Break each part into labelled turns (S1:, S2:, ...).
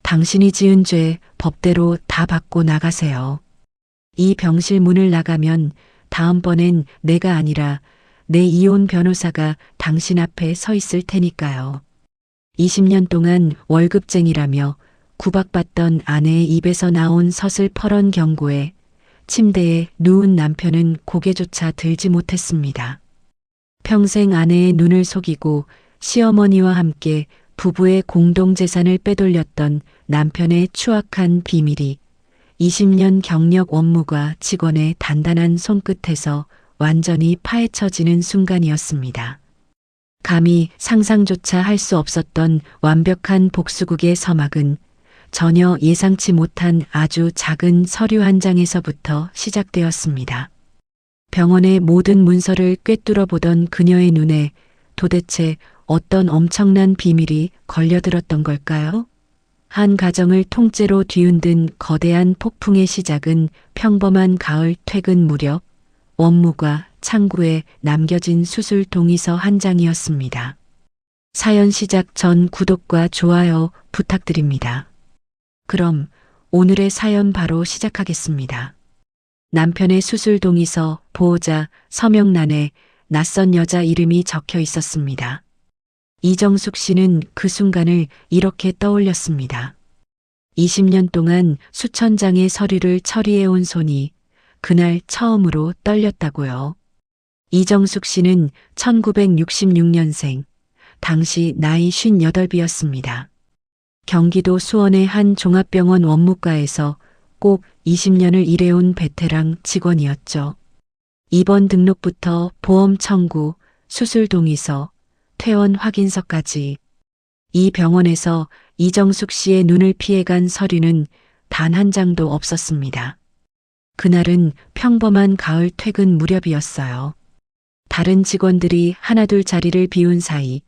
S1: 당신이 지은 죄 법대로 다 받고 나가세요. 이 병실 문을 나가면 다음번엔 내가 아니라 내 이혼 변호사가 당신 앞에 서 있을 테니까요. 20년 동안 월급쟁이라며 구박받던 아내의 입에서 나온 서슬퍼런 경고에 침대에 누운 남편은 고개조차 들지 못했습니다. 평생 아내의 눈을 속이고 시어머니와 함께 부부의 공동재산을 빼돌렸던 남편의 추악한 비밀이 20년 경력 원무과 직원의 단단한 손끝에서 완전히 파헤쳐지는 순간이었습니다. 감히 상상조차 할 수 없었던 완벽한 복수국의 서막은 전혀 예상치 못한 아주 작은 서류 한 장에서부터 시작되었습니다. 병원의 모든 문서를 꿰뚫어 보던 그녀의 눈에 도대체 어떤 엄청난 비밀이 걸려들었던 걸까요? 한 가정을 통째로 뒤흔든 거대한 폭풍의 시작은 평범한 가을 퇴근 무렵 원무과 창구에 남겨진 수술 동의서 한 장이었습니다. 사연 시작 전 구독과 좋아요 부탁드립니다. 그럼 오늘의 사연 바로 시작하겠습니다. 남편의 수술 동의서 보호자 서명란에 낯선 여자 이름이 적혀 있었습니다. 이정숙 씨는 그 순간을 이렇게 떠올렸습니다. 20년 동안 수천 장의 서류를 처리해온 손이 그날 처음으로 떨렸다고요. 이정숙 씨는 1966년생, 당시 나이 58이었습니다. 경기도 수원의 한 종합병원 원무과에서 꼭 20년을 일해온 베테랑 직원이었죠. 입원 등록부터 보험 청구, 수술 동의서, 퇴원 확인서까지 이 병원에서 이정숙 씨의 눈을 피해간 서류는 단 한 장도 없었습니다. 그날은 평범한 가을 퇴근 무렵이었어요. 다른 직원들이 하나둘 자리를 비운 사이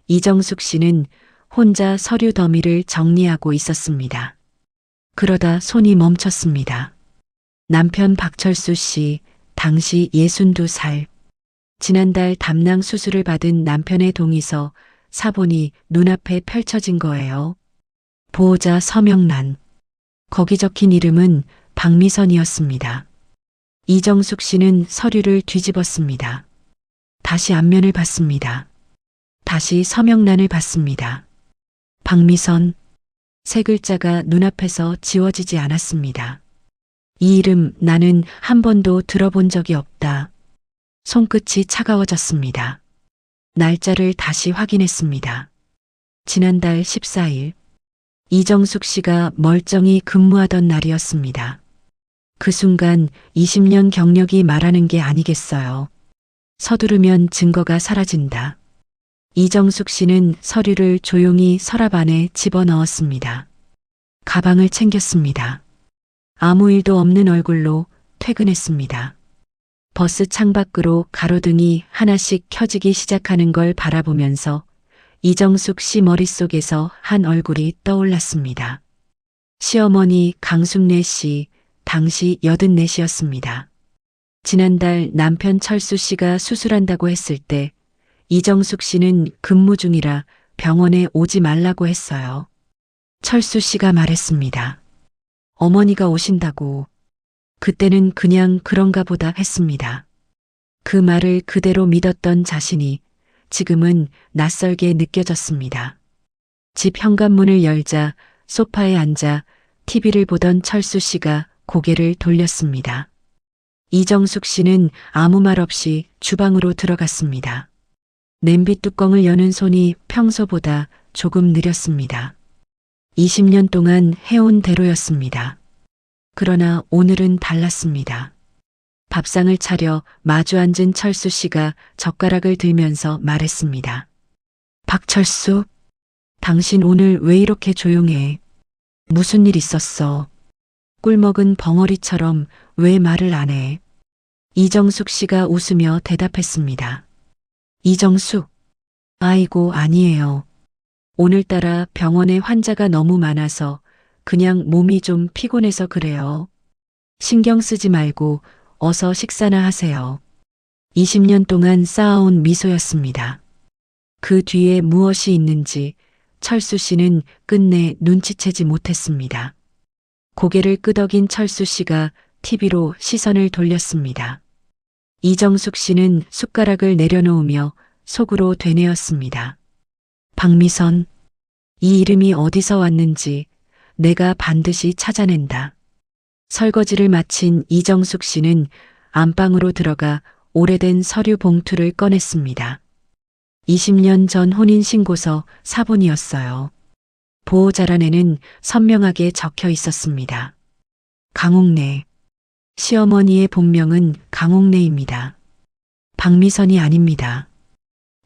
S1: 이정숙 씨는 혼자 서류 더미를 정리하고 있었습니다. 그러다 손이 멈췄습니다. 남편 박철수 씨, 당시 62살. 지난달 담낭 수술을 받은 남편의 동의서 사본이 눈앞에 펼쳐진 거예요. 보호자 서명란. 거기 적힌 이름은 박미선이었습니다. 이정숙 씨는 서류를 뒤집었습니다. 다시 앞면을 봤습니다. 다시 서명란을 봤습니다. 박미선. 세 글자가 눈앞에서 지워지지 않았습니다. 이 이름 나는 한 번도 들어본 적이 없다. 손끝이 차가워졌습니다. 날짜를 다시 확인했습니다. 지난달 14일. 이정숙 씨가 멀쩡히 근무하던 날이었습니다. 그 순간 20년 경력이 말하는 게 아니겠어요. 서두르면 증거가 사라진다. 이정숙 씨는 서류를 조용히 서랍 안에 집어넣었습니다. 가방을 챙겼습니다. 아무 일도 없는 얼굴로 퇴근했습니다. 버스 창밖으로 가로등이 하나씩 켜지기 시작하는 걸 바라보면서 이정숙 씨 머릿속에서 한 얼굴이 떠올랐습니다. 시어머니 강숙래 씨, 당시 84이었습니다. 지난달 남편 철수 씨가 수술한다고 했을 때 이정숙 씨는 근무 중이라 병원에 오지 말라고 했어요. 철수 씨가 말했습니다. 어머니가 오신다고. 그때는 그냥 그런가 보다 했습니다. 그 말을 그대로 믿었던 자신이 지금은 낯설게 느껴졌습니다. 집 현관문을 열자 소파에 앉아 TV를 보던 철수 씨가 고개를 돌렸습니다. 이정숙 씨는 아무 말 없이 주방으로 들어갔습니다. 냄비 뚜껑을 여는 손이 평소보다 조금 느렸습니다. 20년 동안 해온 대로였습니다. 그러나 오늘은 달랐습니다. 밥상을 차려 마주 앉은 철수 씨가 젓가락을 들면서 말했습니다. 박철수, 당신 오늘 왜 이렇게 조용해? 무슨 일 있었어? 꿀먹은 벙어리처럼 왜 말을 안 해? 이정숙 씨가 웃으며 대답했습니다. 이정숙, 아이고 아니에요. 오늘따라 병원에 환자가 너무 많아서 그냥 몸이 좀 피곤해서 그래요. 신경 쓰지 말고 어서 식사나 하세요. 20년 동안 쌓아온 미소였습니다. 그 뒤에 무엇이 있는지 철수 씨는 끝내 눈치채지 못했습니다. 고개를 끄덕인 철수 씨가 TV로 시선을 돌렸습니다. 이정숙 씨는 숟가락을 내려놓으며 속으로 되뇌었습니다. 박미선, 이 이름이 어디서 왔는지 내가 반드시 찾아낸다. 설거지를 마친 이정숙 씨는 안방으로 들어가 오래된 서류 봉투를 꺼냈습니다. 20년 전 혼인신고서 사본이었어요. 보호자란에는 선명하게 적혀 있었습니다. 강옥래. 시어머니의 본명은 강옥래입니다. 박미선이 아닙니다.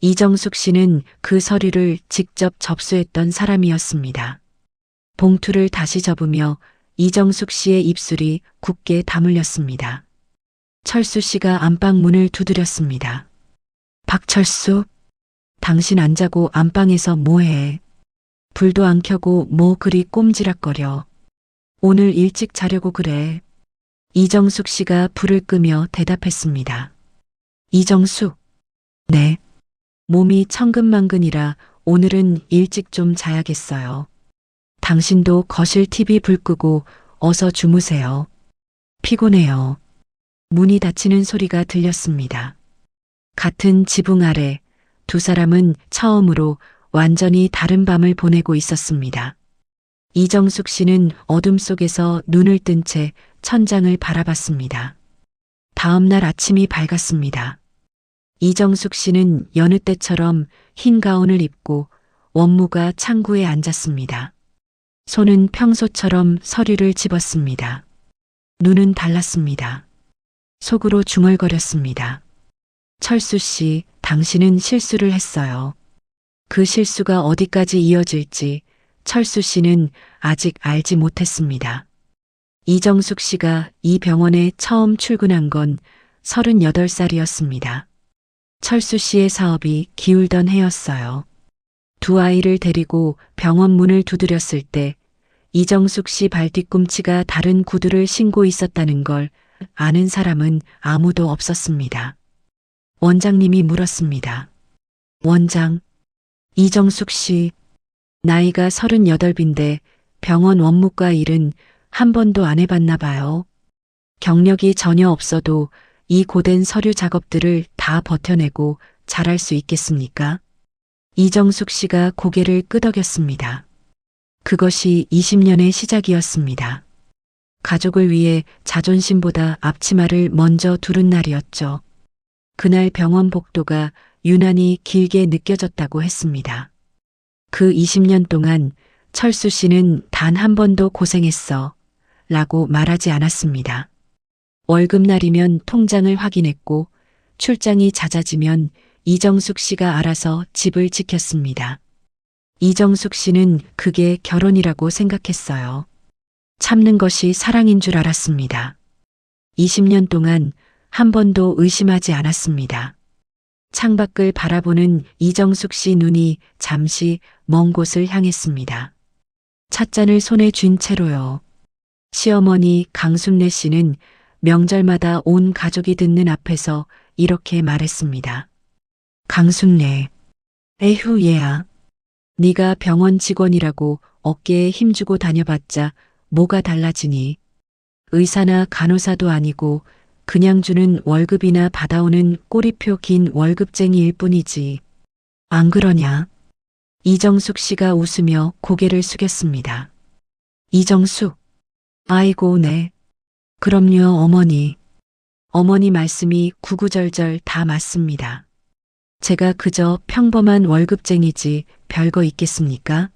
S1: 이정숙 씨는 그 서류를 직접 접수했던 사람이었습니다. 봉투를 다시 접으며 이정숙 씨의 입술이 굳게 다물렸습니다. 철수 씨가 안방 문을 두드렸습니다. 박철수, 당신 안 자고 안방에서 뭐해? 불도 안 켜고 뭐 그리 꼼지락거려. 오늘 일찍 자려고 그래. 이정숙 씨가 불을 끄며 대답했습니다. 이정숙, 네. 몸이 천근만근이라 오늘은 일찍 좀 자야겠어요. 당신도 거실 TV 불 끄고 어서 주무세요. 피곤해요. 문이 닫히는 소리가 들렸습니다. 같은 지붕 아래 두 사람은 처음으로 완전히 다른 밤을 보내고 있었습니다. 이정숙 씨는 어둠 속에서 눈을 뜬 채 천장을 바라봤습니다. 다음 날 아침이 밝았습니다. 이정숙 씨는 여느 때처럼 흰 가운을 입고 원무가 창구에 앉았습니다. 손은 평소처럼 서류를 집었습니다. 눈은 달랐습니다. 속으로 중얼거렸습니다. 철수 씨, 당신은 실수를 했어요. 그 실수가 어디까지 이어질지 철수 씨는 아직 알지 못했습니다. 이정숙 씨가 이 병원에 처음 출근한 건 38살이었습니다. 철수 씨의 사업이 기울던 해였어요. 두 아이를 데리고 병원 문을 두드렸을 때 이정숙 씨 발뒤꿈치가 다른 구두를 신고 있었다는 걸 아는 사람은 아무도 없었습니다. 원장님이 물었습니다. 원장, 이정숙 씨, 나이가 38인데 병원 원무과 일은 한 번도 안 해봤나 봐요. 경력이 전혀 없어도 이 고된 서류 작업들을 다 버텨내고 잘할 수 있겠습니까? 이정숙 씨가 고개를 끄덕였습니다. 그것이 20년의 시작이었습니다. 가족을 위해 자존심보다 앞치마를 먼저 두른 날이었죠. 그날 병원 복도가 유난히 길게 느껴졌다고 했습니다. 그 20년 동안 철수 씨는 단 한 번도 고생했어 라고 말하지 않았습니다. 월급날이면 통장을 확인했고 출장이 잦아지면 이정숙 씨가 알아서 집을 지켰습니다. 이정숙 씨는 그게 결혼이라고 생각했어요. 참는 것이 사랑인 줄 알았습니다. 20년 동안 한 번도 의심하지 않았습니다. 창밖을 바라보는 이정숙 씨 눈이 잠시 먼 곳을 향했습니다. 찻잔을 손에 쥔 채로요. 시어머니 강순례 씨는 명절마다 온 가족이 듣는 앞에서 이렇게 말했습니다. 강순례, 에휴 얘야. 네가 병원 직원이라고 어깨에 힘주고 다녀봤자 뭐가 달라지니. 의사나 간호사도 아니고 그냥 주는 월급이나 받아오는 꼬리표 긴 월급쟁이일 뿐이지. 안 그러냐? 이정숙 씨가 웃으며 고개를 숙였습니다. 이정숙, 아이고 네. 그럼요 어머니. 어머니 말씀이 구구절절 다 맞습니다. 제가 그저 평범한 월급쟁이지 별거 있겠습니까?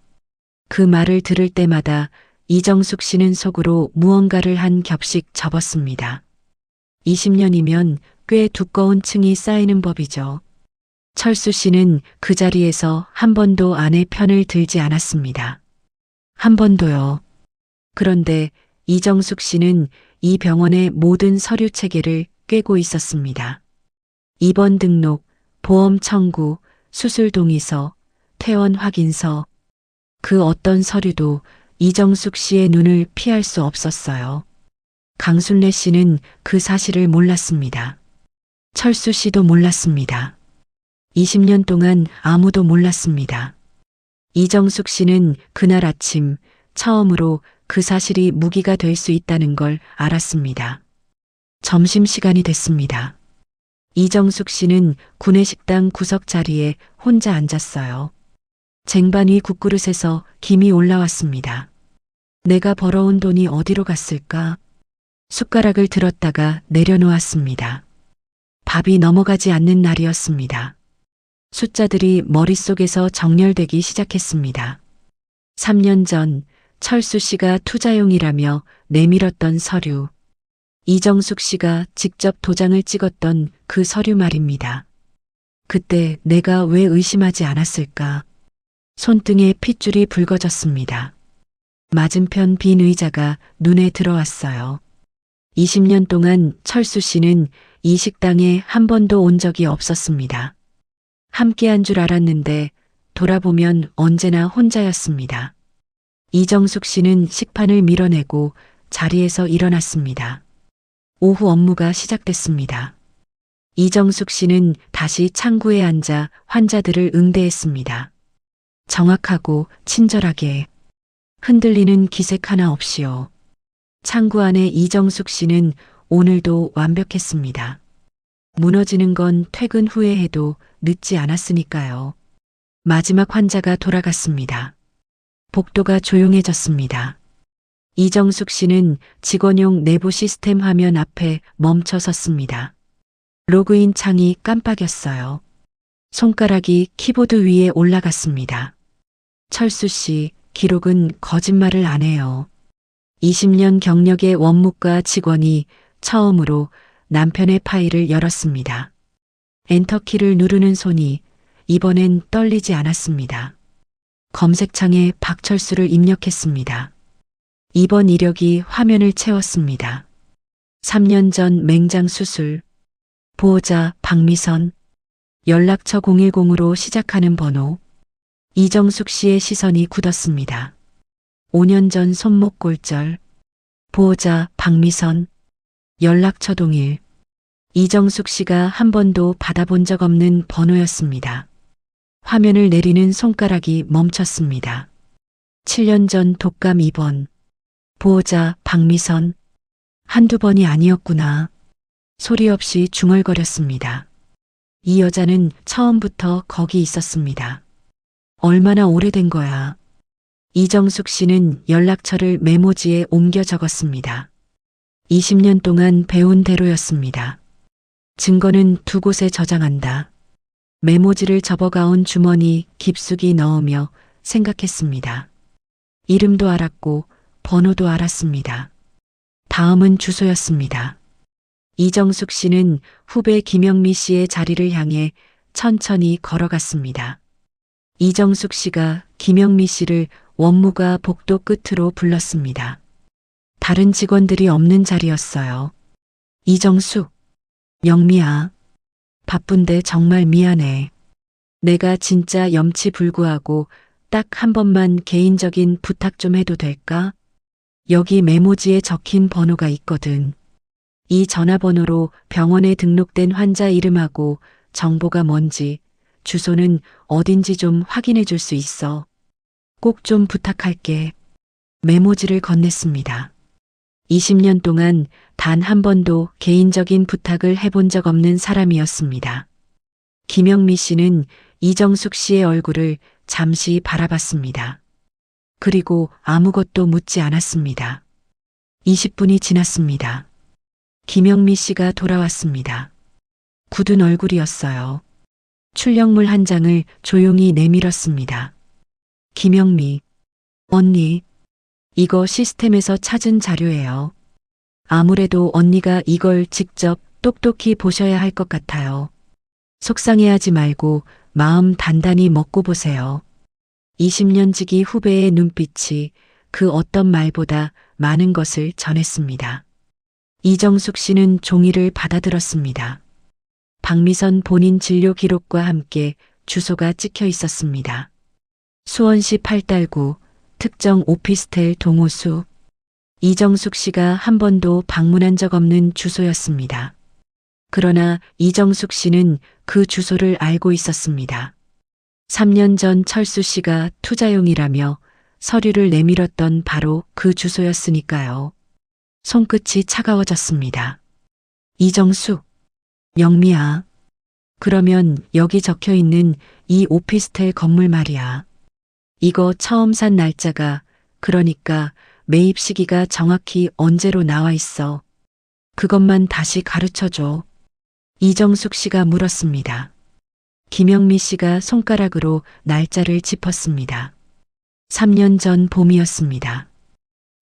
S1: 그 말을 들을 때마다 이정숙 씨는 속으로 무언가를 한 겹씩 접었습니다. 20년이면 꽤 두꺼운 층이 쌓이는 법이죠. 철수 씨는 그 자리에서 한 번도 아내 편을 들지 않았습니다. 한 번도요. 그런데 이정숙 씨는 이 병원의 모든 서류 체계를 꿰고 있었습니다. 입원 등록, 보험 청구, 수술 동의서, 퇴원 확인서, 그 어떤 서류도 이정숙 씨의 눈을 피할 수 없었어요. 강순례 씨는 그 사실을 몰랐습니다. 철수 씨도 몰랐습니다. 20년 동안 아무도 몰랐습니다. 이정숙 씨는 그날 아침 처음으로 그 사실이 무기가 될 수 있다는 걸 알았습니다. 점심시간이 됐습니다. 이정숙 씨는 구내식당 구석 자리에 혼자 앉았어요. 쟁반 위 국그릇에서 김이 올라왔습니다. 내가 벌어온 돈이 어디로 갔을까? 숟가락을 들었다가 내려놓았습니다. 밥이 넘어가지 않는 날이었습니다. 숫자들이 머릿속에서 정렬되기 시작했습니다. 3년 전 철수 씨가 투자용이라며 내밀었던 서류. 이정숙 씨가 직접 도장을 찍었던 그 서류 말입니다. 그때 내가 왜 의심하지 않았을까? 손등에 핏줄이 붉어졌습니다. 맞은편 빈 의자가 눈에 들어왔어요. 20년 동안 철수 씨는 이 식당에 한 번도 온 적이 없었습니다. 함께한 줄 알았는데 돌아보면 언제나 혼자였습니다. 이정숙 씨는 식판을 밀어내고 자리에서 일어났습니다. 오후 업무가 시작됐습니다. 이정숙 씨는 다시 창구에 앉아 환자들을 응대했습니다. 정확하고 친절하게, 흔들리는 기색 하나 없이요. 창구 안에 이정숙 씨는 오늘도 완벽했습니다. 무너지는 건 퇴근 후에 해도 늦지 않았으니까요. 마지막 환자가 돌아갔습니다. 복도가 조용해졌습니다. 이정숙 씨는 직원용 내부 시스템 화면 앞에 멈춰 섰습니다. 로그인 창이 깜빡였어요. 손가락이 키보드 위에 올라갔습니다. 철수 씨, 기록은 거짓말을 안 해요. 20년 경력의 원무과 직원이 처음으로 남편의 파일을 열었습니다. 엔터키를 누르는 손이 이번엔 떨리지 않았습니다. 검색창에 박철수를 입력했습니다. 이번 이력이 화면을 채웠습니다. 3년 전 맹장 수술, 보호자 박미선, 연락처 010으로 시작하는 번호. 이정숙 씨의 시선이 굳었습니다. 5년 전 손목 골절, 보호자 박미선, 연락처 동일. 이정숙 씨가 한 번도 받아본 적 없는 번호였습니다. 화면을 내리는 손가락이 멈췄습니다. 7년 전 독감 입원, 보호자 박미선. 한두 번이 아니었구나. 소리 없이 중얼거렸습니다. 이 여자는 처음부터 거기 있었습니다. 얼마나 오래된 거야. 이정숙 씨는 연락처를 메모지에 옮겨 적었습니다. 20년 동안 배운 대로였습니다. 증거는 두 곳에 저장한다. 메모지를 접어가온 주머니 깊숙이 넣으며 생각했습니다. 이름도 알았고 번호도 알았습니다. 다음은 주소였습니다. 이정숙 씨는 후배 김영미 씨의 자리를 향해 천천히 걸어갔습니다. 이정숙 씨가 김영미 씨를 원무가 복도 끝으로 불렀습니다. 다른 직원들이 없는 자리였어요. 이정숙, 영미야. 바쁜데 정말 미안해. 내가 진짜 염치불구하고 딱 한 번만 개인적인 부탁 좀 해도 될까? 여기 메모지에 적힌 번호가 있거든. 이 전화번호로 병원에 등록된 환자 이름하고 정보가 뭔지, 주소는 어딘지 좀 확인해 줄 수 있어. 꼭 좀 부탁할게. 메모지를 건넸습니다. 20년 동안 단 한 번도 개인적인 부탁을 해본 적 없는 사람이었습니다. 김영미 씨는 이정숙 씨의 얼굴을 잠시 바라봤습니다. 그리고 아무것도 묻지 않았습니다. 20분이 지났습니다. 김영미 씨가 돌아왔습니다. 굳은 얼굴이었어요. 출력물 한 장을 조용히 내밀었습니다. 김영미, 언니, 이거 시스템에서 찾은 자료예요. 아무래도 언니가 이걸 직접 똑똑히 보셔야 할 것 같아요. 속상해하지 말고 마음 단단히 먹고 보세요. 20년 지기 후배의 눈빛이 그 어떤 말보다 많은 것을 전했습니다. 이정숙 씨는 종이를 받아들었습니다. 박미선 본인 진료 기록과 함께 주소가 찍혀 있었습니다. 수원시 8달구 특정 오피스텔 동호수. 이정숙 씨가 한 번도 방문한 적 없는 주소였습니다. 그러나 이정숙 씨는 그 주소를 알고 있었습니다. 3년 전 철수 씨가 투자용이라며 서류를 내밀었던 바로 그 주소였으니까요. 손끝이 차가워졌습니다. 이정숙, 영미야. 그러면 여기 적혀 있는 이 오피스텔 건물 말이야. 이거 처음 산 날짜가, 그러니까 매입 시기가 정확히 언제로 나와 있어. 그것만 다시 가르쳐줘. 이정숙 씨가 물었습니다. 김영미 씨가 손가락으로 날짜를 짚었습니다. 3년 전 봄이었습니다.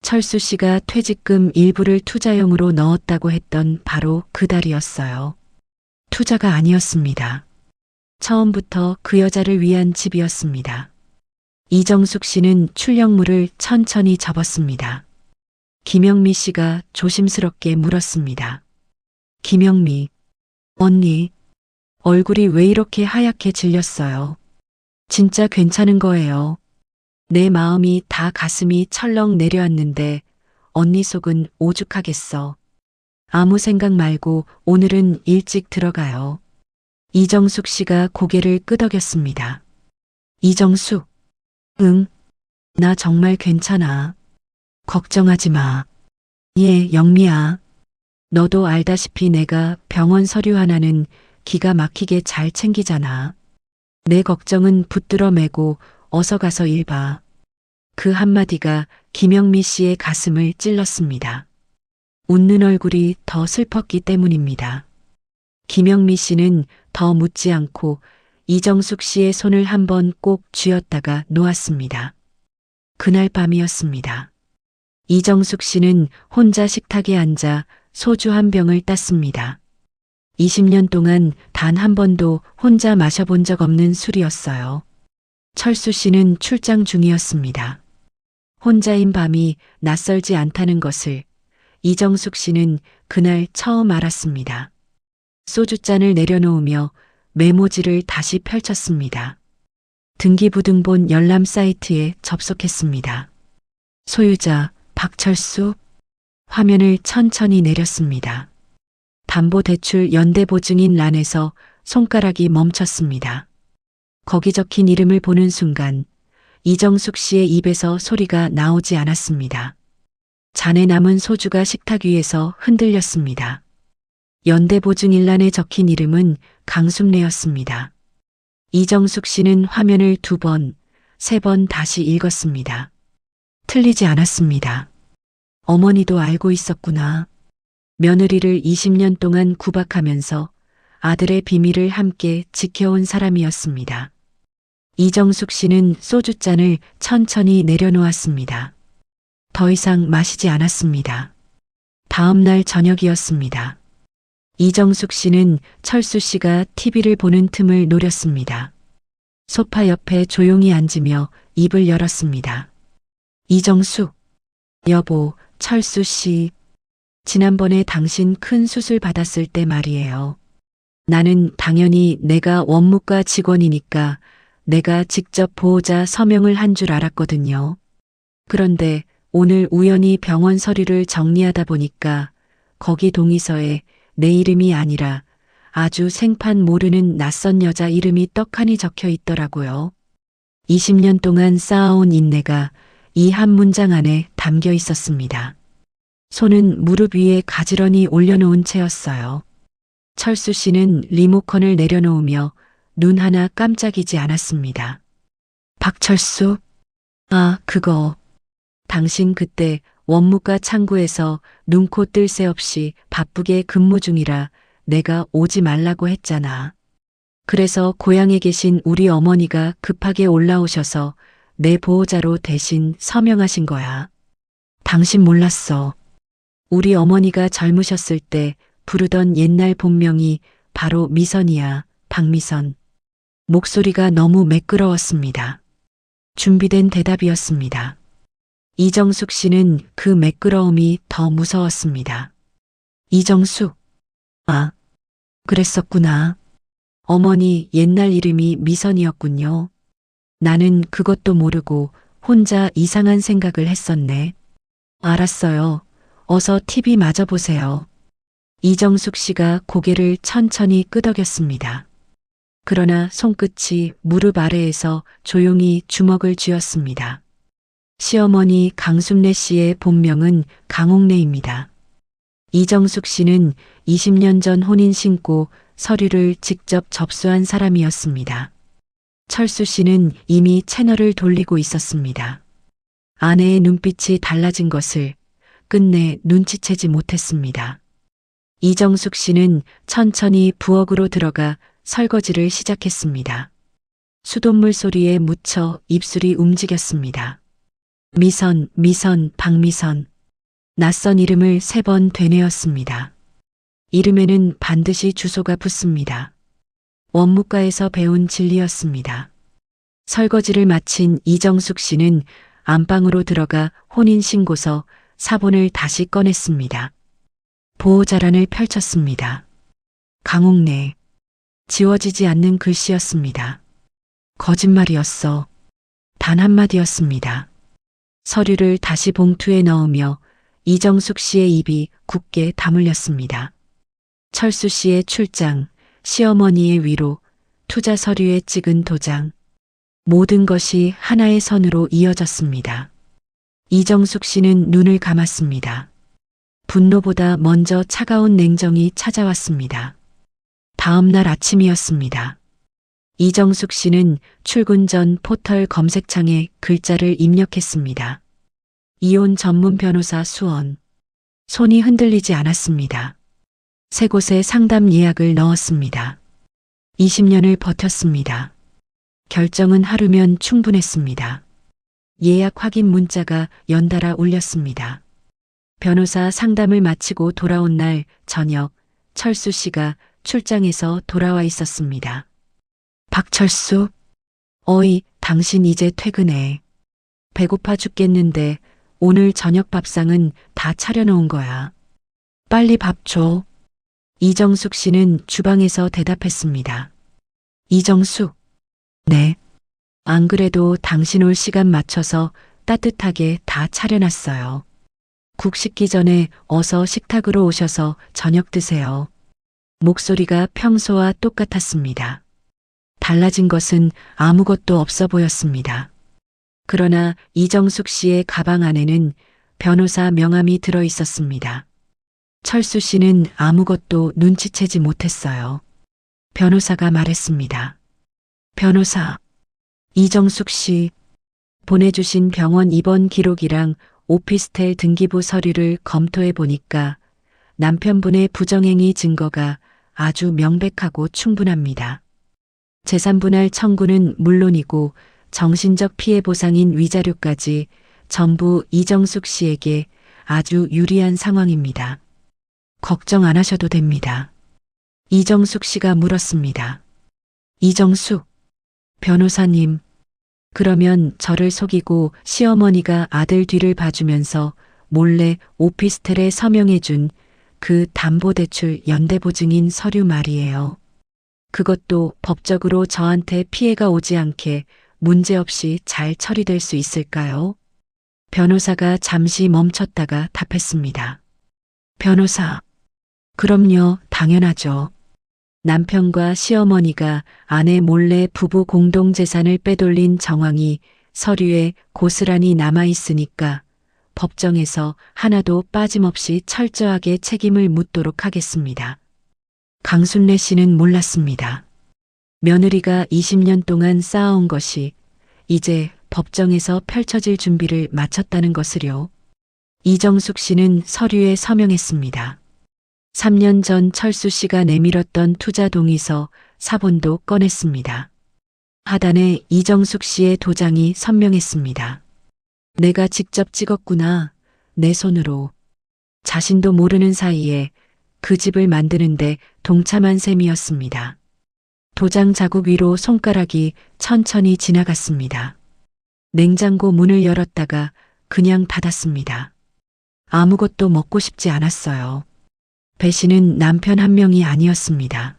S1: 철수 씨가 퇴직금 일부를 투자용으로 넣었다고 했던 바로 그 달이었어요. 투자가 아니었습니다. 처음부터 그 여자를 위한 집이었습니다. 이정숙 씨는 출력물을 천천히 접었습니다. 김영미 씨가 조심스럽게 물었습니다. 김영미, 언니, 얼굴이 왜 이렇게 하얗게 질렸어요? 진짜 괜찮은 거예요. 내 마음이 다 가슴이 철렁 내려앉는데 언니 속은 오죽하겠어. 아무 생각 말고 오늘은 일찍 들어가요. 이정숙 씨가 고개를 끄덕였습니다. 이정숙, 응, 나 정말 괜찮아. 걱정하지 마. 예, 영미야. 너도 알다시피 내가 병원 서류 하나는 기가 막히게 잘 챙기잖아. 내 걱정은 붙들어 매고 어서 가서 일 봐. 그 한마디가 김영미 씨의 가슴을 찔렀습니다. 웃는 얼굴이 더 슬펐기 때문입니다. 김영미 씨는 더 묻지 않고 이정숙 씨의 손을 한번 꼭 쥐었다가 놓았습니다. 그날 밤이었습니다. 이정숙 씨는 혼자 식탁에 앉아 소주 한 병을 땄습니다. 20년 동안 단 한 번도 혼자 마셔본 적 없는 술이었어요. 철수 씨는 출장 중이었습니다. 혼자인 밤이 낯설지 않다는 것을 이정숙 씨는 그날 처음 알았습니다. 소주잔을 내려놓으며 메모지를 다시 펼쳤습니다. 등기부등본 열람 사이트에 접속했습니다. 소유자 박철수. 화면을 천천히 내렸습니다. 담보대출 연대보증인 란에서 손가락이 멈췄습니다. 거기 적힌 이름을 보는 순간 이정숙 씨의 입에서 소리가 나오지 않았습니다. 잔에 남은 소주가 식탁 위에서 흔들렸습니다. 연대보증일란에 적힌 이름은 강순례였습니다. 이정숙 씨는 화면을 2번, 3번 다시 읽었습니다. 틀리지 않았습니다. 어머니도 알고 있었구나. 며느리를 20년 동안 구박하면서 아들의 비밀을 함께 지켜온 사람이었습니다. 이정숙 씨는 소주잔을 천천히 내려놓았습니다. 더 이상 마시지 않았습니다. 다음 날 저녁이었습니다. 이정숙 씨는 철수 씨가 TV를 보는 틈을 노렸습니다. 소파 옆에 조용히 앉으며 입을 열었습니다. 이정숙, 여보, 철수 씨. 지난번에 당신 큰 수술 받았을 때 말이에요. 나는 당연히 내가 원무과 직원이니까 내가 직접 보호자 서명을 한 줄 알았거든요. 그런데 오늘 우연히 병원 서류를 정리하다 보니까 거기 동의서에 내 이름이 아니라 아주 생판 모르는 낯선 여자 이름이 떡하니 적혀 있더라고요. 20년 동안 쌓아온 인내가 이 한 문장 안에 담겨 있었습니다. 손은 무릎 위에 가지런히 올려놓은 채였어요. 철수 씨는 리모컨을 내려놓으며 눈 하나 깜짝이지 않았습니다. 박철수? 아, 그거. 당신 그때 원무과 창구에서 눈코 뜰 새 없이 바쁘게 근무 중이라 내가 오지 말라고 했잖아. 그래서 고향에 계신 우리 어머니가 급하게 올라오셔서 내 보호자로 대신 서명하신 거야. 당신 몰랐어. 우리 어머니가 젊으셨을 때 부르던 옛날 본명이 바로 미선이야, 박미선. 목소리가 너무 매끄러웠습니다. 준비된 대답이었습니다. 이정숙 씨는 그 매끄러움이 더 무서웠습니다. 이정숙, 아, 그랬었구나. 어머니 옛날 이름이 미선이었군요. 나는 그것도 모르고 혼자 이상한 생각을 했었네. 알았어요. 어서 TV 마저 보세요. 이정숙 씨가 고개를 천천히 끄덕였습니다. 그러나 손끝이 무릎 아래에서 조용히 주먹을 쥐었습니다. 시어머니 강순례 씨의 본명은 강옥래입니다. 이정숙 씨는 20년 전 혼인 신고 서류를 직접 접수한 사람이었습니다. 철수 씨는 이미 채널을 돌리고 있었습니다. 아내의 눈빛이 달라진 것을 끝내 눈치채지 못했습니다. 이정숙 씨는 천천히 부엌으로 들어가 설거지를 시작했습니다. 수돗물 소리에 묻혀 입술이 움직였습니다. 미선, 미선, 박미선. 낯선 이름을 3번 되뇌었습니다. 이름에는 반드시 주소가 붙습니다. 원무과에서 배운 진리였습니다. 설거지를 마친 이정숙 씨는 안방으로 들어가 혼인신고서 사본을 다시 꺼냈습니다. 보호자란을 펼쳤습니다. 강옥래. 지워지지 않는 글씨였습니다. 거짓말이었어. 단 한마디였습니다. 서류를 다시 봉투에 넣으며 이정숙 씨의 입이 굳게 다물렸습니다. 철수 씨의 출장, 시어머니의 위로, 투자 서류에 찍은 도장. 모든 것이 하나의 선으로 이어졌습니다. 이정숙 씨는 눈을 감았습니다. 분노보다 먼저 차가운 냉정이 찾아왔습니다. 다음 날 아침이었습니다. 이정숙 씨는 출근 전 포털 검색창에 글자를 입력했습니다. 이혼 전문 변호사 수원. 손이 흔들리지 않았습니다. 3곳에 상담 예약을 넣었습니다. 20년을 버텼습니다. 결정은 하루면 충분했습니다. 예약 확인 문자가 연달아 울렸습니다. 변호사 상담을 마치고 돌아온 날 저녁 철수 씨가 출장에서 돌아와 있었습니다. 박철수, 어이, 당신 이제 퇴근해. 배고파 죽겠는데 오늘 저녁 밥상은 다 차려놓은 거야. 빨리 밥 줘. 이정숙 씨는 주방에서 대답했습니다. 이정숙, 네. 안 그래도 당신 올 시간 맞춰서 따뜻하게 다 차려놨어요. 국 식기 전에 어서 식탁으로 오셔서 저녁 드세요. 목소리가 평소와 똑같았습니다. 달라진 것은 아무것도 없어 보였습니다. 그러나 이정숙 씨의 가방 안에는 변호사 명함이 들어 있었습니다. 철수 씨는 아무것도 눈치채지 못했어요. 변호사가 말했습니다. 변호사, 이정숙 씨, 보내주신 병원 입원 기록이랑 오피스텔 등기부 서류를 검토해 보니까 남편분의 부정행위 증거가 아주 명백하고 충분합니다. 재산분할 청구는 물론이고 정신적 피해 보상인 위자료까지 전부 이정숙 씨에게 아주 유리한 상황입니다. 걱정 안 하셔도 됩니다. 이정숙 씨가 물었습니다. 이정숙, 변호사님, 그러면 저를 속이고 시어머니가 아들 뒤를 봐주면서 몰래 오피스텔에 서명해준 그 담보대출 연대보증인 서류 말이에요. 그것도 법적으로 저한테 피해가 오지 않게 문제없이 잘 처리될 수 있을까요? 변호사가 잠시 멈췄다가 답했습니다. 변호사, 그럼요, 당연하죠. 남편과 시어머니가 아내 몰래 부부 공동재산을 빼돌린 정황이 서류에 고스란히 남아있으니까 법정에서 하나도 빠짐없이 철저하게 책임을 묻도록 하겠습니다. 강순례 씨는 몰랐습니다. 며느리가 20년 동안 쌓아온 것이 이제 법정에서 펼쳐질 준비를 마쳤다는 것을요. 이정숙 씨는 서류에 서명했습니다. 3년 전 철수 씨가 내밀었던 투자 동의서 사본도 꺼냈습니다. 하단에 이정숙 씨의 도장이 선명했습니다. 내가 직접 찍었구나. 내 손으로. 자신도 모르는 사이에 그 집을 만드는데 동참한 셈이었습니다. 도장 자국 위로 손가락이 천천히 지나갔습니다. 냉장고 문을 열었다가 그냥 닫았습니다. 아무것도 먹고 싶지 않았어요. 배신은 남편 한 명이 아니었습니다.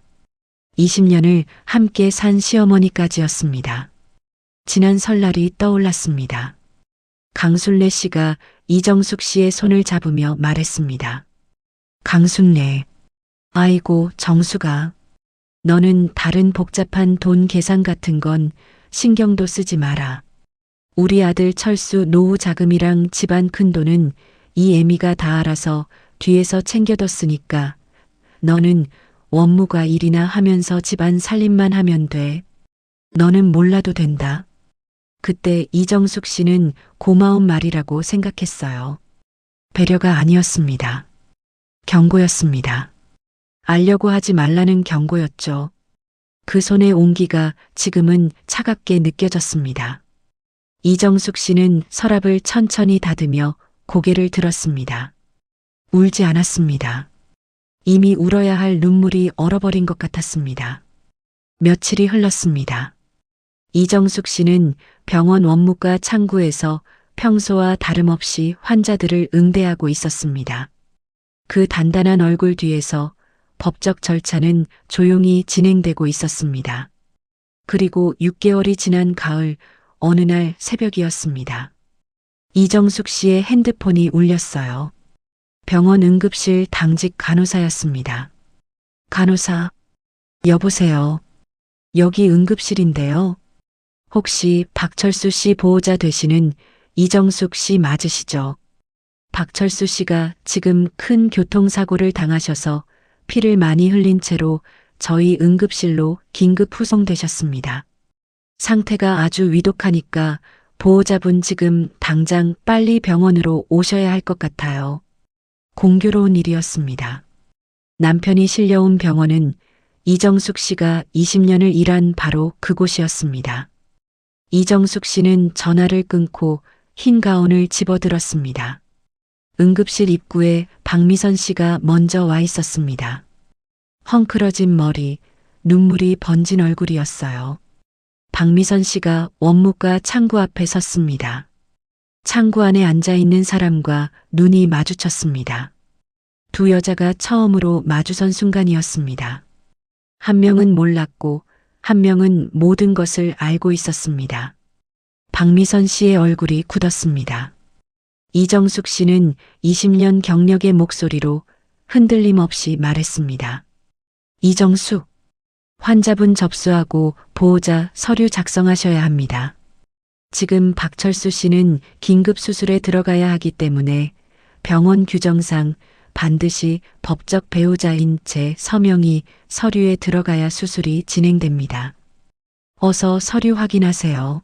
S1: 20년을 함께 산 시어머니까지였습니다. 지난 설날이 떠올랐습니다. 강순례 씨가 이정숙 씨의 손을 잡으며 말했습니다. 강순례, 아이고 정수가. 너는 다른 복잡한 돈 계산 같은 건 신경도 쓰지 마라. 우리 아들 철수 노후 자금이랑 집안 큰돈은 이 애미가 다 알아서 뒤에서 챙겨뒀으니까 너는 원무과 일이나 하면서 집안 살림만 하면 돼. 너는 몰라도 된다. 그때 이정숙 씨는 고마운 말이라고 생각했어요. 배려가 아니었습니다. 경고였습니다. 알려고 하지 말라는 경고였죠. 그 손의 온기가 지금은 차갑게 느껴졌습니다. 이정숙 씨는 서랍을 천천히 닫으며 고개를 들었습니다. 울지 않았습니다. 이미 울어야 할 눈물이 얼어버린 것 같았습니다. 며칠이 흘렀습니다. 이정숙 씨는 병원 원무과 창구에서 평소와 다름없이 환자들을 응대하고 있었습니다. 그 단단한 얼굴 뒤에서 법적 절차는 조용히 진행되고 있었습니다. 그리고 6개월이 지난 가을 어느 날 새벽이었습니다. 이정숙 씨의 핸드폰이 울렸어요. 병원 응급실 당직 간호사였습니다. 간호사, 여보세요. 여기 응급실인데요. 혹시 박철수 씨 보호자 되시는 이정숙 씨 맞으시죠? 박철수 씨가 지금 큰 교통사고를 당하셔서 피를 많이 흘린 채로 저희 응급실로 긴급 후송되셨습니다. 상태가 아주 위독하니까 보호자분 지금 당장 빨리 병원으로 오셔야 할 것 같아요. 공교로운 일이었습니다. 남편이 실려온 병원은 이정숙 씨가 20년을 일한 바로 그곳이었습니다. 이정숙 씨는 전화를 끊고 흰 가운을 집어들었습니다. 응급실 입구에 박미선 씨가 먼저 와 있었습니다. 헝클어진 머리, 눈물이 번진 얼굴이었어요. 박미선 씨가 원무과 창구 앞에 섰습니다. 창구 안에 앉아 있는 사람과 눈이 마주쳤습니다. 두 여자가 처음으로 마주선 순간이었습니다. 한 명은 몰랐고 한 명은 모든 것을 알고 있었습니다. 박미선 씨의 얼굴이 굳었습니다. 이정숙 씨는 20년 경력의 목소리로 흔들림 없이 말했습니다. 이정숙, 환자분 접수하고 보호자 서류 작성하셔야 합니다. 지금 박철수 씨는 긴급 수술에 들어가야 하기 때문에 병원 규정상 반드시 법적 배우자인 제 서명이 서류에 들어가야 수술이 진행됩니다. 어서 서류 확인하세요.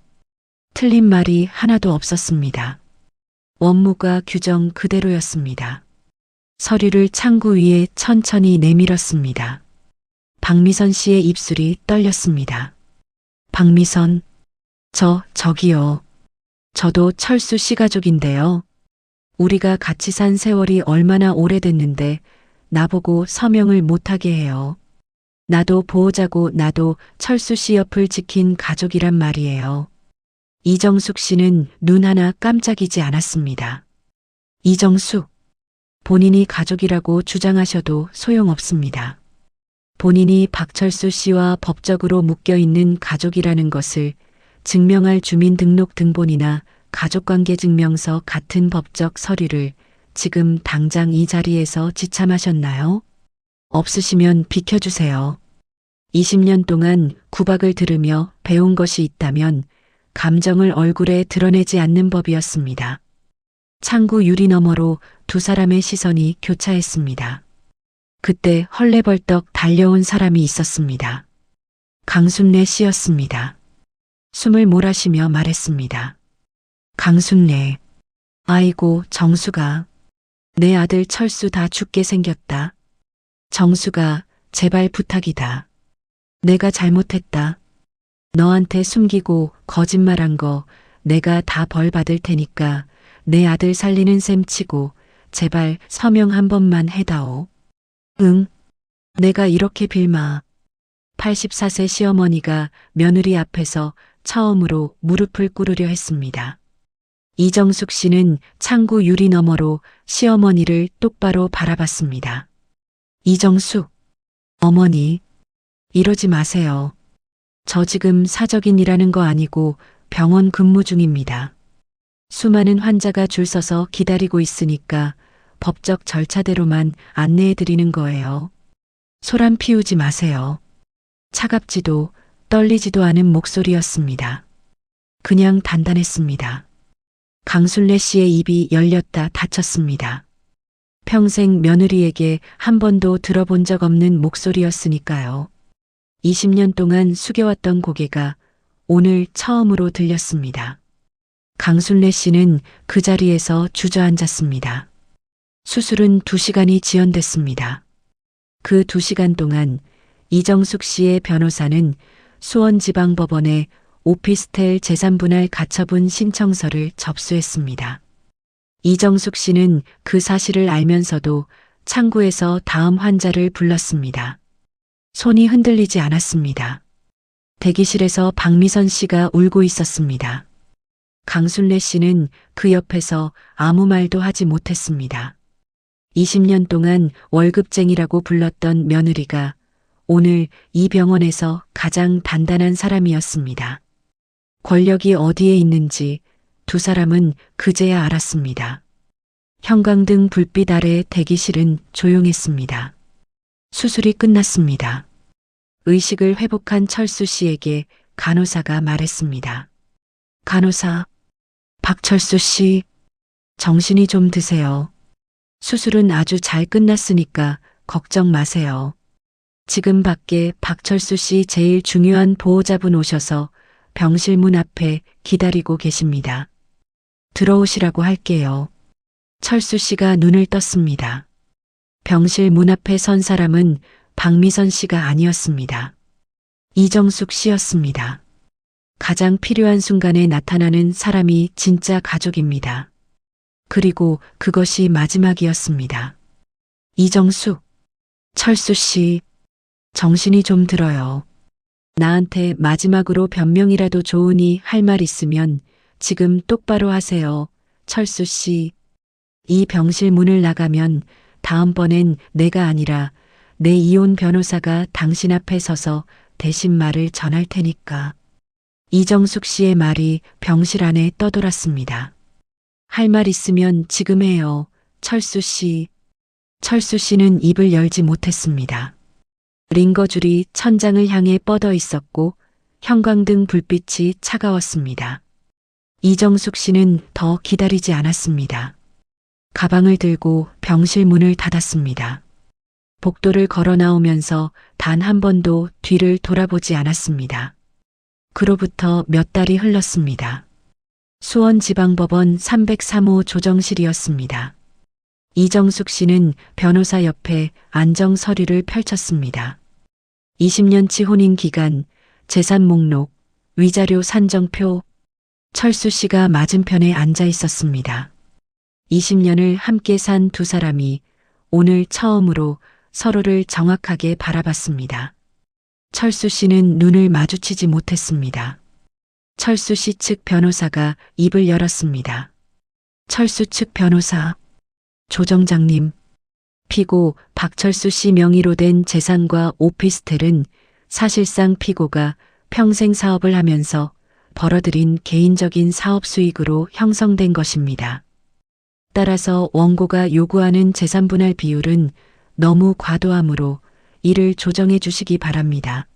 S1: 틀린 말이 하나도 없었습니다. 원무과 규정 그대로였습니다. 서류를 창구 위에 천천히 내밀었습니다. 박미선 씨의 입술이 떨렸습니다. 박미선, 저기요. 저도 철수 씨 가족인데요. 우리가 같이 산 세월이 얼마나 오래됐는데 나보고 서명을 못하게 해요. 나도 보호자고 나도 철수 씨 옆을 지킨 가족이란 말이에요. 이정숙 씨는 눈 하나 깜짝이지 않았습니다. 이정숙, 본인이 가족이라고 주장하셔도 소용없습니다. 본인이 박철수 씨와 법적으로 묶여있는 가족이라는 것을 증명할 주민등록등본이나 가족관계증명서 같은 법적 서류를 지금 당장 이 자리에서 지참하셨나요? 없으시면 비켜주세요. 20년 동안 구박을 들으며 배운 것이 있다면 감정을 얼굴에 드러내지 않는 법이었습니다. 창구 유리 너머로 두 사람의 시선이 교차했습니다. 그때 헐레벌떡 달려온 사람이 있었습니다. 강순례 씨였습니다. 숨을 몰아쉬며 말했습니다. 강순례, 아이고 정수가, 내 아들 철수 다 죽게 생겼다. 정수가, 제발 부탁이다. 내가 잘못했다. 너한테 숨기고 거짓말한 거 내가 다 벌 받을 테니까 내 아들 살리는 셈 치고 제발 서명 한 번만 해다오. 응, 내가 이렇게 빌마. 84세 시어머니가 며느리 앞에서 처음으로 무릎을 꿇으려 했습니다. 이정숙 씨는 창구 유리 너머로 시어머니를 똑바로 바라봤습니다. 이정숙, 어머니, 이러지 마세요. 저 지금 사적인이라는 거 아니고 병원 근무 중입니다. 수많은 환자가 줄 서서 기다리고 있으니까 법적 절차대로만 안내해 드리는 거예요. 소란 피우지 마세요. 차갑지도 떨리지도 않은 목소리였습니다. 그냥 단단했습니다. 강순례 씨의 입이 열렸다 닫혔습니다. 평생 며느리에게 한 번도 들어본 적 없는 목소리였으니까요. 20년 동안 숙여왔던 고개가 오늘 처음으로 들렸습니다. 강순례 씨는 그 자리에서 주저앉았습니다. 수술은 2시간이 지연됐습니다. 그 2시간 동안 이정숙 씨의 변호사는 수원지방법원에 오피스텔 재산분할 가처분 신청서를 접수했습니다. 이정숙 씨는 그 사실을 알면서도 창구에서 다음 환자를 불렀습니다. 손이 흔들리지 않았습니다. 대기실에서 박미선 씨가 울고 있었습니다. 강순례 씨는 그 옆에서 아무 말도 하지 못했습니다. 20년 동안 월급쟁이라고 불렀던 며느리가 오늘 이 병원에서 가장 단단한 사람이었습니다. 권력이 어디에 있는지 두 사람은 그제야 알았습니다. 형광등 불빛 아래 대기실은 조용했습니다. 수술이 끝났습니다. 의식을 회복한 철수 씨에게 간호사가 말했습니다. 간호사, 박철수 씨, 정신이 좀 드세요. 수술은 아주 잘 끝났으니까 걱정 마세요. 지금 밖에 박철수 씨 제일 중요한 보호자분 오셔서 병실 문 앞에 기다리고 계십니다. 들어오시라고 할게요. 철수 씨가 눈을 떴습니다. 병실 문 앞에 선 사람은 박미선 씨가 아니었습니다. 이정숙 씨였습니다. 가장 필요한 순간에 나타나는 사람이 진짜 가족입니다. 그리고 그것이 마지막이었습니다. 이정숙, 철수 씨, 정신이 좀 들어요. 나한테 마지막으로 변명이라도 좋으니 할 말 있으면 지금 똑바로 하세요. 철수 씨. 이 병실 문을 나가면 다음번엔 내가 아니라 내 이혼 변호사가 당신 앞에 서서 대신 말을 전할 테니까. 이정숙 씨의 말이 병실 안에 떠돌았습니다. 할 말 있으면 지금 해요. 철수 씨. 철수 씨는 입을 열지 못했습니다. 링거줄이 천장을 향해 뻗어 있었고 형광등 불빛이 차가웠습니다. 이정숙 씨는 더 기다리지 않았습니다. 가방을 들고 병실 문을 닫았습니다. 복도를 걸어 나오면서 단 한 번도 뒤를 돌아보지 않았습니다. 그로부터 몇 달이 흘렀습니다. 수원지방법원 303호 조정실이었습니다. 이정숙 씨는 변호사 옆에 안정 서류를 펼쳤습니다. 20년치 혼인 기간, 재산 목록, 위자료 산정표. 철수 씨가 맞은편에 앉아 있었습니다. 20년을 함께 산 두 사람이 오늘 처음으로 서로를 정확하게 바라봤습니다. 철수 씨는 눈을 마주치지 못했습니다. 철수 씨 측 변호사가 입을 열었습니다. 철수 측 변호사. 조정장님, 피고 박철수 씨 명의로 된 재산과 오피스텔은 사실상 피고가 평생 사업을 하면서 벌어들인 개인적인 사업 수익으로 형성된 것입니다. 따라서 원고가 요구하는 재산분할 비율은 너무 과도하므로 이를 조정해 주시기 바랍니다.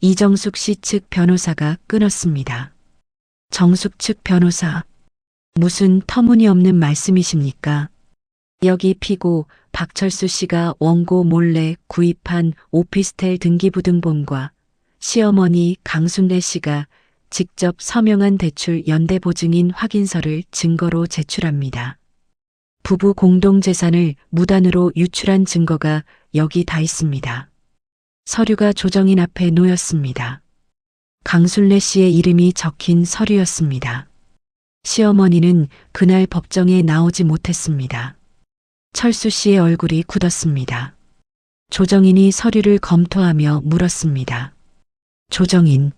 S1: 이정숙 씨 측 변호사가 끊었습니다. 정숙 측 변호사, 무슨 터무니없는 말씀이십니까? 여기 피고 박철수 씨가 원고 몰래 구입한 오피스텔 등기부등본과 시어머니 강순례 씨가 직접 서명한 대출 연대보증인 확인서를 증거로 제출합니다. 부부 공동재산을 무단으로 유출한 증거가 여기 다 있습니다. 서류가 조정인 앞에 놓였습니다. 강순례 씨의 이름이 적힌 서류였습니다. 시어머니는 그날 법정에 나오지 못했습니다. 철수 씨의 얼굴이 굳었습니다. 조정인이 서류를 검토하며 물었습니다. 조정인,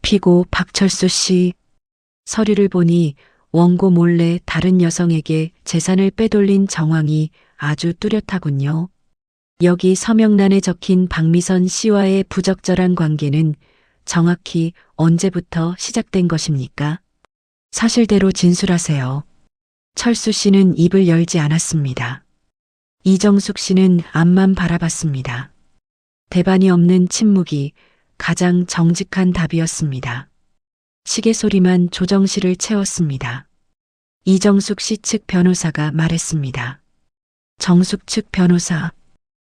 S1: 피고 박철수 씨. 서류를 보니 원고 몰래 다른 여성에게 재산을 빼돌린 정황이 아주 뚜렷하군요. 여기 서명란에 적힌 박미선 씨와의 부적절한 관계는 정확히 언제부터 시작된 것입니까? 사실대로 진술하세요. 철수 씨는 입을 열지 않았습니다. 이정숙 씨는 앞만 바라봤습니다. 대반이 없는 침묵이 가장 정직한 답이었습니다. 시계 소리만 조정실을 채웠습니다. 이정숙 씨 측 변호사가 말했습니다. 정숙 측 변호사.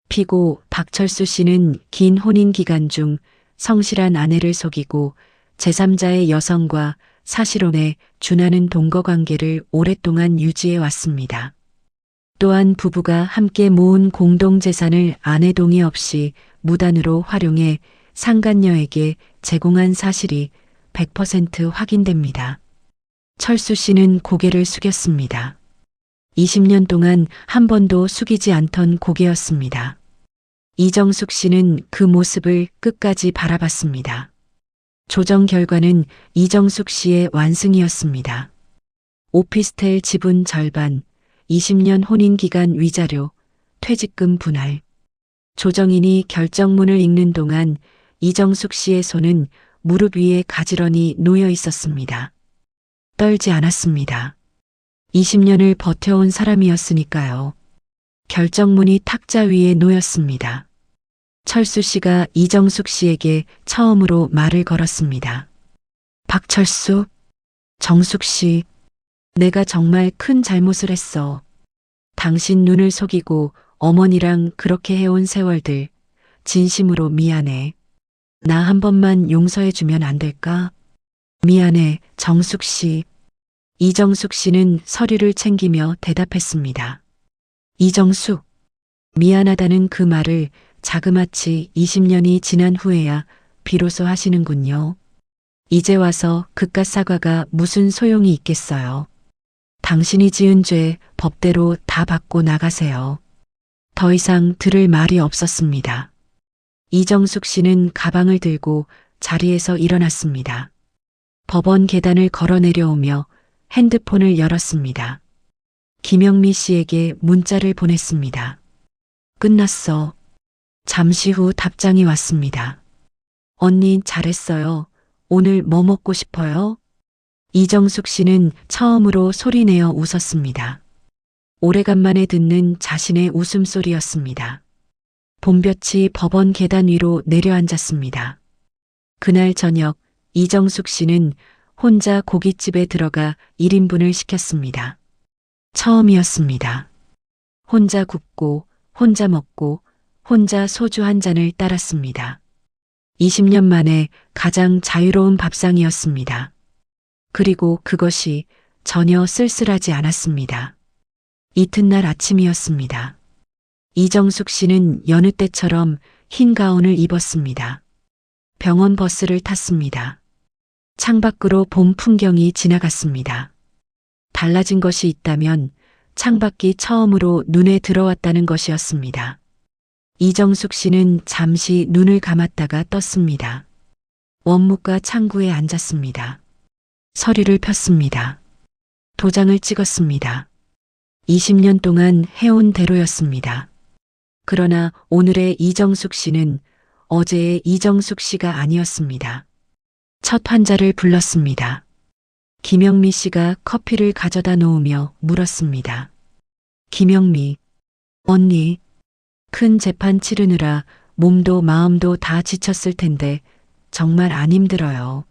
S1: 피고 박철수 씨는 긴 혼인 기간 중 성실한 아내를 속이고 제3자의 여성과 사실혼에 준하는 동거관계를 오랫동안 유지해 왔습니다. 또한 부부가 함께 모은 공동재산을 아내 동의 없이 무단으로 활용해 상간녀에게 제공한 사실이 100% 확인됩니다. 철수 씨는 고개를 숙였습니다. 20년 동안 한 번도 숙이지 않던 고개였습니다. 이정숙 씨는 그 모습을 끝까지 바라봤습니다. 조정 결과는 이정숙 씨의 완승이었습니다. 오피스텔 지분 절반, 20년 혼인 기간 위자료, 퇴직금 분할. 조정인이 결정문을 읽는 동안 이정숙 씨의 손은 무릎 위에 가지런히 놓여 있었습니다. 떨지 않았습니다. 20년을 버텨온 사람이었으니까요. 결정문이 탁자 위에 놓였습니다. 철수 씨가 이정숙 씨에게 처음으로 말을 걸었습니다. 박철수, 정숙 씨, 내가 정말 큰 잘못을 했어. 당신 눈을 속이고 어머니랑 그렇게 해온 세월들, 진심으로 미안해. 나 한 번만 용서해 주면 안 될까? 미안해, 정숙 씨. 이정숙 씨는 서류를 챙기며 대답했습니다. 이정숙, 미안하다는 그 말을 자그마치 20년이 지난 후에야 비로소 하시는군요. 이제 와서 그깟 사과가 무슨 소용이 있겠어요. 당신이 지은 죄 법대로 다 받고 나가세요. 더 이상 들을 말이 없었습니다. 이정숙 씨는 가방을 들고 자리에서 일어났습니다. 법원 계단을 걸어 내려오며 핸드폰을 열었습니다. 김영미 씨에게 문자를 보냈습니다. 끝났어. 잠시 후 답장이 왔습니다. 언니 잘했어요. 오늘 뭐 먹고 싶어요? 이정숙 씨는 처음으로 소리내어 웃었습니다. 오래간만에 듣는 자신의 웃음소리였습니다. 봄볕이 법원 계단 위로 내려앉았습니다. 그날 저녁 이정숙 씨는 혼자 고깃집에 들어가 1인분을 시켰습니다. 처음이었습니다. 혼자 굽고 혼자 먹고 혼자 소주 한 잔을 따랐습니다. 20년 만에 가장 자유로운 밥상이었습니다. 그리고 그것이 전혀 쓸쓸하지 않았습니다. 이튿날 아침이었습니다. 이정숙 씨는 여느 때처럼 흰 가운을 입었습니다. 병원 버스를 탔습니다. 창밖으로 봄 풍경이 지나갔습니다. 달라진 것이 있다면 창밖이 처음으로 눈에 들어왔다는 것이었습니다. 이정숙 씨는 잠시 눈을 감았다가 떴습니다. 원무과 창구에 앉았습니다. 서류를 폈습니다. 도장을 찍었습니다. 20년 동안 해온 대로였습니다. 그러나 오늘의 이정숙 씨는 어제의 이정숙 씨가 아니었습니다. 첫 환자를 불렀습니다. 김영미 씨가 커피를 가져다 놓으며 물었습니다. 김영미, 언니, 큰 재판 치르느라 몸도 마음도 다 지쳤을 텐데 정말 안 힘들어요.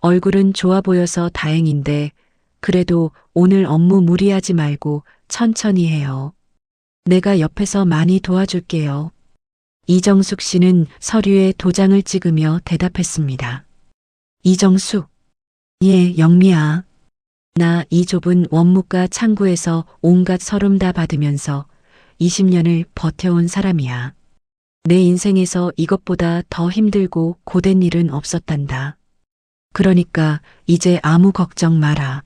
S1: 얼굴은 좋아 보여서 다행인데 그래도 오늘 업무 무리하지 말고 천천히 해요. 내가 옆에서 많이 도와줄게요. 이정숙 씨는 서류에 도장을 찍으며 대답했습니다. 이정숙, 예, 영미야. 나 이 좁은 원무과 창구에서 온갖 서름 다 받으면서 20년을 버텨온 사람이야. 내 인생에서 이것보다 더 힘들고 고된 일은 없었단다. 그러니까 이제 아무 걱정 마라.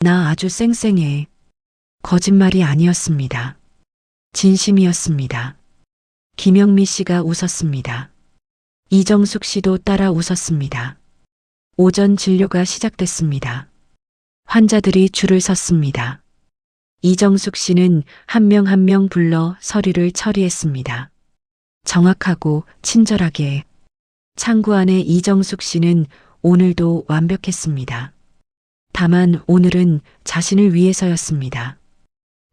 S1: 나 아주 쌩쌩해. 거짓말이 아니었습니다. 진심이었습니다. 김영미 씨가 웃었습니다. 이정숙 씨도 따라 웃었습니다. 오전 진료가 시작됐습니다. 환자들이 줄을 섰습니다. 이정숙 씨는 한 명 한 명 불러 서류를 처리했습니다. 정확하고 친절하게. 창구 안에 이정숙 씨는 오늘도 완벽했습니다. 다만 오늘은 자신을 위해서였습니다.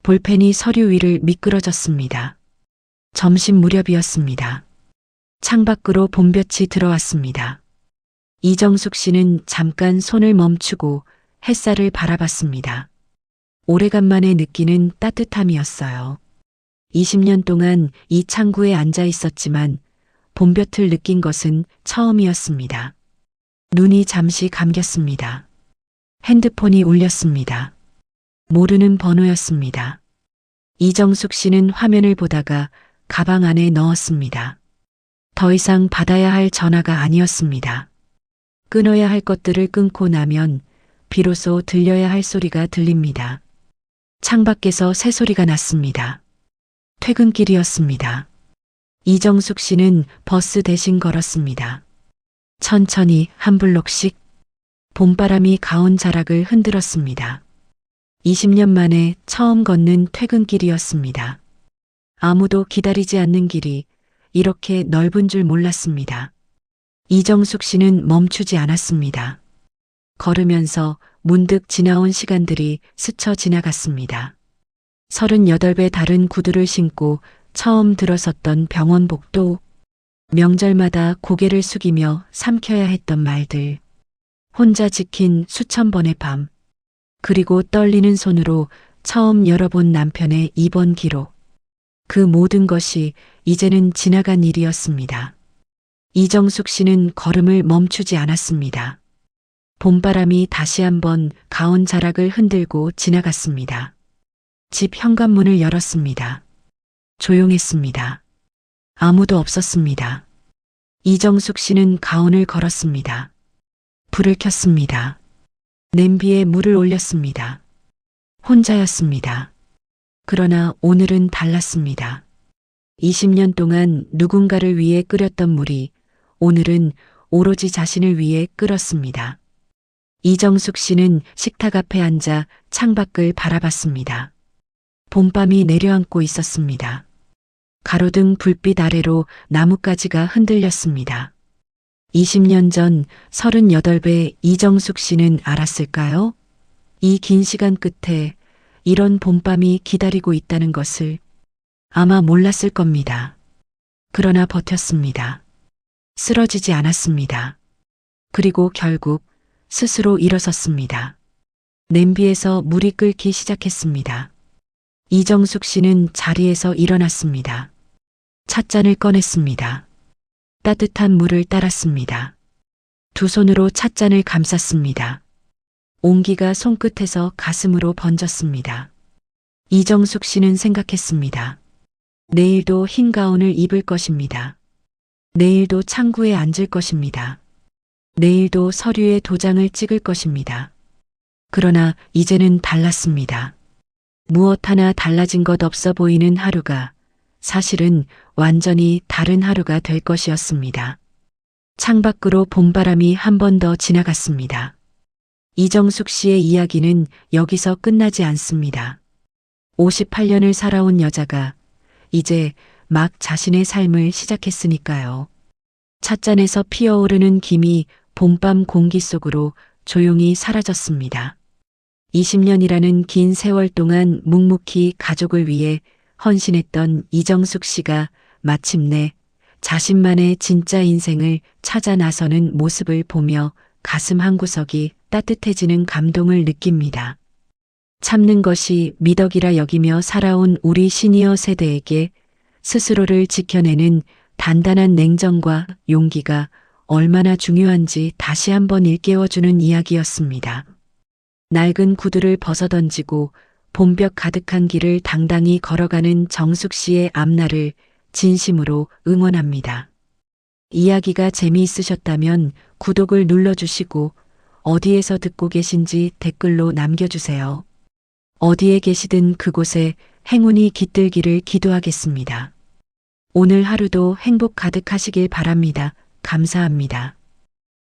S1: 볼펜이 서류 위를 미끄러졌습니다. 점심 무렵이었습니다. 창밖으로 봄볕이 들어왔습니다. 이정숙 씨는 잠깐 손을 멈추고 햇살을 바라봤습니다. 오래간만에 느끼는 따뜻함이었어요. 20년 동안 이 창구에 앉아 있었지만 봄볕을 느낀 것은 처음이었습니다. 눈이 잠시 감겼습니다. 핸드폰이 울렸습니다. 모르는 번호였습니다. 이정숙 씨는 화면을 보다가 가방 안에 넣었습니다. 더 이상 받아야 할 전화가 아니었습니다. 끊어야 할 것들을 끊고 나면 비로소 들려야 할 소리가 들립니다. 창밖에서 새소리가 났습니다. 퇴근길이었습니다. 이정숙 씨는 버스 대신 걸었습니다. 천천히 한 블록씩 봄바람이 가온 자락을 흔들었습니다. 20년 만에 처음 걷는 퇴근길이었습니다. 아무도 기다리지 않는 길이 이렇게 넓은 줄 몰랐습니다. 이정숙 씨는 멈추지 않았습니다. 걸으면서 문득 지나온 시간들이 스쳐 지나갔습니다. 38배 다른 구두를 신고 처음 들어섰던 병원복도, 명절마다 고개를 숙이며 삼켜야 했던 말들, 혼자 지킨 수천 번의 밤, 그리고 떨리는 손으로 처음 열어본 남편의 입원 기록. 그 모든 것이 이제는 지나간 일이었습니다. 이정숙 씨는 걸음을 멈추지 않았습니다. 봄바람이 다시 한번 가온 자락을 흔들고 지나갔습니다. 집 현관문을 열었습니다. 조용했습니다. 아무도 없었습니다. 이정숙 씨는 가온을 걸었습니다. 불을 켰습니다. 냄비에 물을 올렸습니다. 혼자였습니다. 그러나 오늘은 달랐습니다. 20년 동안 누군가를 위해 끓였던 물이 오늘은 오로지 자신을 위해 끓었습니다. 이정숙 씨는 식탁 앞에 앉아 창밖을 바라봤습니다. 봄밤이 내려앉고 있었습니다. 가로등 불빛 아래로 나뭇가지가 흔들렸습니다. 20년 전 38배 이정숙 씨는 알았을까요? 이 긴 시간 끝에 이런 봄밤이 기다리고 있다는 것을 아마 몰랐을 겁니다. 그러나 버텼습니다. 쓰러지지 않았습니다. 그리고 결국 스스로 일어섰습니다. 냄비에서 물이 끓기 시작했습니다. 이정숙 씨는 자리에서 일어났습니다. 찻잔을 꺼냈습니다. 따뜻한 물을 따랐습니다. 두 손으로 찻잔을 감쌌습니다. 온기가 손끝에서 가슴으로 번졌습니다. 이정숙 씨는 생각했습니다. 내일도 흰 가운을 입을 것입니다. 내일도 창구에 앉을 것입니다. 내일도 서류에 도장을 찍을 것입니다. 그러나 이제는 달랐습니다. 무엇 하나 달라진 것 없어 보이는 하루가 사실은 완전히 다른 하루가 될 것이었습니다. 창밖으로 봄바람이 한 번 더 지나갔습니다. 이정숙 씨의 이야기는 여기서 끝나지 않습니다. 58년을 살아온 여자가 이제 막 자신의 삶을 시작했으니까요. 찻잔에서 피어오르는 김이 봄밤 공기 속으로 조용히 사라졌습니다. 20년이라는 긴 세월 동안 묵묵히 가족을 위해 헌신했던 이정숙 씨가 마침내 자신만의 진짜 인생을 찾아 나서는 모습을 보며 가슴 한구석이 따뜻해지는 감동을 느낍니다. 참는 것이 미덕이라 여기며 살아온 우리 시니어 세대에게 스스로를 지켜내는 단단한 냉정과 용기가 얼마나 중요한지 다시 한번 일깨워주는 이야기였습니다. 낡은 구두를 벗어던지고 봄볕 가득한 길을 당당히 걸어가는 정숙 씨의 앞날을 진심으로 응원합니다. 이야기가 재미있으셨다면 구독을 눌러주시고 어디에서 듣고 계신지 댓글로 남겨주세요. 어디에 계시든 그곳에 행운이 깃들기를 기도하겠습니다. 오늘 하루도 행복 가득하시길 바랍니다. 감사합니다.